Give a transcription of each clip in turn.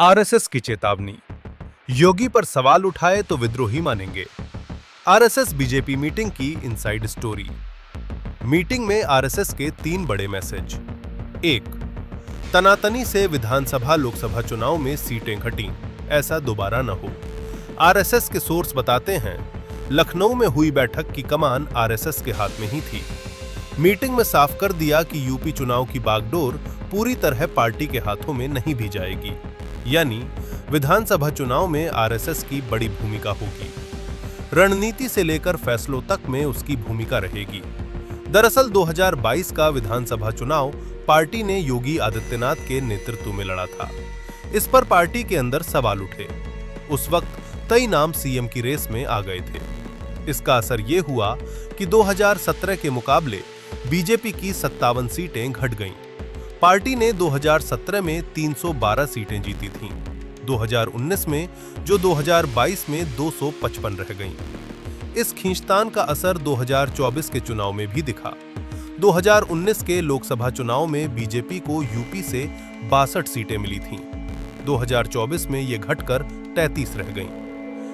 RSS की चेतावनी। योगी पर सवाल उठाए तो विद्रोही मानेंगे। आरएसएस बीजेपी मीटिंग की इनसाइड स्टोरी। मीटिंग में आरएसएस के 3 बड़े मैसेज। 1. तनातनी से विधानसभा लोकसभा चुनाव में सीटें घटीं, ऐसा दोबारा न हो। आरएसएस के सोर्स बताते हैं, लखनऊ में हुई बैठक की कमान आरएसएस के हाथ में ही थी। मीटिंग में साफ कर दिया कि यूपी चुनाव की बागडोर पूरी तरह पार्टी के हाथों में नहीं भी जाएगी, यानी विधानसभा चुनाव में आरएसएस की बड़ी भूमिका होगी। रणनीति से लेकर फैसलों तक में उसकी भूमिका रहेगी। दरअसल 2022 का विधानसभा चुनाव पार्टी ने योगी आदित्यनाथ के नेतृत्व में लड़ा था। इस पर पार्टी के अंदर सवाल उठे। उस वक्त कई नाम सीएम की रेस में आ गए थे। इसका असर ये हुआ कि 2017 के मुकाबले बीजेपी की 57 सीटें घट गईं। पार्टी ने 2017 में 312 सीटें जीती थीं। 2019 में जो 2022 में 255 रह गईं। इस खींचतान का असर 2024 के चुनाव में भी दिखा। 2019 के लोकसभा चुनाव में बीजेपी को यूपी से 62 सीटें मिली थीं। 2024 में ये घटकर 33 रह गईं।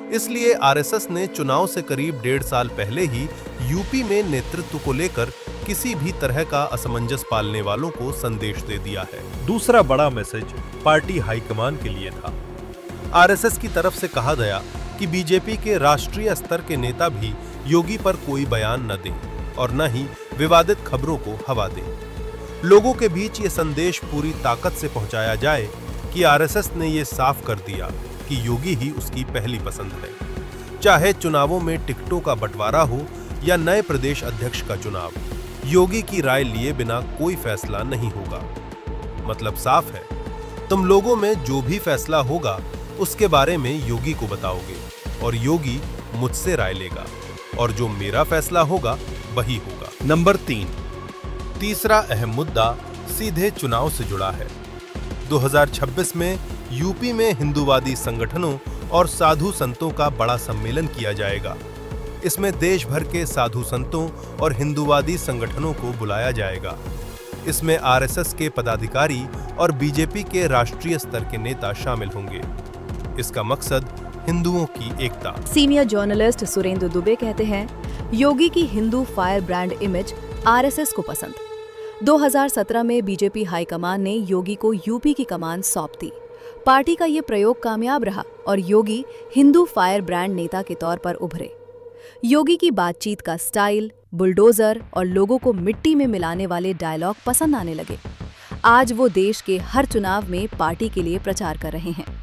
इसलिए आरएसएस ने चुनाव से करीब 1.5 साल पहले ही यूपी में नेतृत्व को लेकर किसी भी तरह का असमंजस पालने वालों को संदेश दे दिया है। दूसरा बड़ा मैसेज पार्टी हाईकमान के लिए था। आरएसएस की तरफ से कहा गया कि बीजेपी के राष्ट्रीय स्तर के नेता भी योगी पर कोई बयान न दें और न ही विवादित खबरों को हवा दें। लोगों के बीच ये संदेश पूरी ताकत से पहुंचाया जाए कि आरएसएस ने ये साफ कर दिया कि योगी ही उसकी पहली पसंद है। चाहे चुनावों में टिकटों का बंटवारा हो या नए प्रदेश अध्यक्ष का चुनाव, योगी की राय लिए बिना कोई फैसला नहीं होगा। मतलब साफ है, तुम लोगों में जो भी फैसला होगा उसके बारे में योगी को बताओगे और योगी मुझसे राय लेगा और जो मेरा फैसला होगा वही होगा। नंबर 3, तीसरा अहम मुद्दा सीधे चुनाव से जुड़ा है। 2026 में यूपी में हिंदूवादी संगठनों और साधु संतों का बड़ा सम्मेलन किया जाएगा। इसमें देश भर के साधु संतों और हिंदूवादी संगठनों को बुलाया जाएगा। इसमें आरएसएस के पदाधिकारी और बीजेपी के राष्ट्रीय स्तर के नेता शामिल होंगे। इसका मकसद हिंदुओं की एकता। सीनियर जर्नलिस्ट सुरेंद्र दुबे कहते हैं, योगी की Hindu fire brand image RSS को पसंद। 2017 में बीजेपी हाईकमान ने योगी को यूपी की कमान सौंप दी। पार्टी का ये प्रयोग कामयाब रहा और योगी हिंदू फायर ब्रांड नेता के तौर पर उभरे। योगी की बातचीत का स्टाइल, बुलडोजर और लोगों को मिट्टी में मिलाने वाले डायलॉग पसंद आने लगे। आज वो देश के हर चुनाव में पार्टी के लिए प्रचार कर रहे हैं।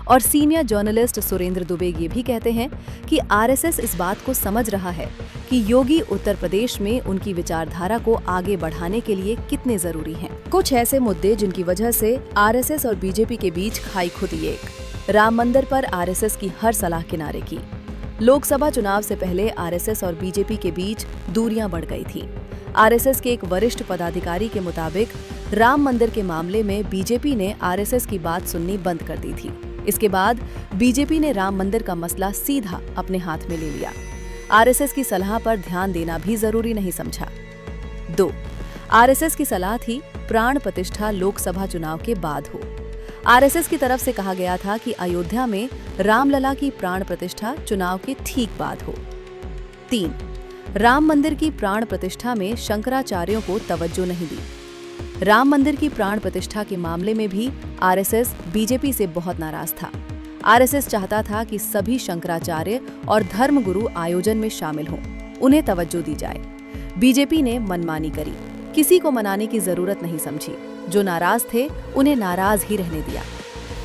और सीनियर जर्नलिस्ट सुरेंद्र दुबे ये भी कहते हैं कि आरएसएस इस बात को समझ रहा है कि योगी उत्तर प्रदेश में उनकी विचारधारा को आगे बढ़ाने के लिए कितने जरूरी हैं। कुछ ऐसे मुद्दे जिनकी वजह से आरएसएस और बीजेपी के बीच खाई खुदी एक। राम मंदिर पर आरएसएस की हर सलाह किनारे की। लोकसभा चुनाव से पहले आरएसएस और बीजेपी के बीच दूरियां बढ़ गई थी। आरएसएस के एक वरिष्ठ पदाधिकारी के मुताबिक राम मंदिर के मामले में बीजेपी ने आरएसएस की बात सुननी बंद कर दी थी। इसके बाद बीजेपी ने राम मंदिर का मसला सीधा अपने हाथ में ले लिया। आरएसएस की सलाह पर ध्यान देना भी जरूरी नहीं समझा। 2. आरएसएस की सलाह थी प्राण प्रतिष्ठा लोकसभा चुनाव के बाद हो। आरएसएस की तरफ से कहा गया था कि अयोध्या में रामलला की प्राण प्रतिष्ठा चुनाव के ठीक बाद हो। 3. राम मंदिर की प्राण प्रतिष्ठा में शंकराचार्यों को तवज्जो नहीं दी। राम मंदिर की प्राण प्रतिष्ठा के मामले में भी आरएसएस बीजेपी से बहुत नाराज था। आरएसएस चाहता था कि सभी शंकराचार्य और धर्मगुरु आयोजन में शामिल हों, उन्हें तवज्जो दी जाए। बीजेपी ने मनमानी करी, किसी को मनाने की जरूरत नहीं समझी। जो नाराज थे उन्हें नाराज ही रहने दिया।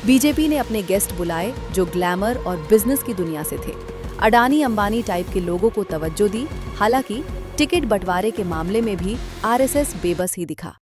बीजेपी ने अपने गेस्ट बुलाए जो ग्लैमर और बिजनेस की दुनिया से थे। अडानी अंबानी टाइप के लोगों को तवज्जो दी। हालांकि टिकट बंटवारे के मामले में भी आरएसएस बेबस ही दिखा।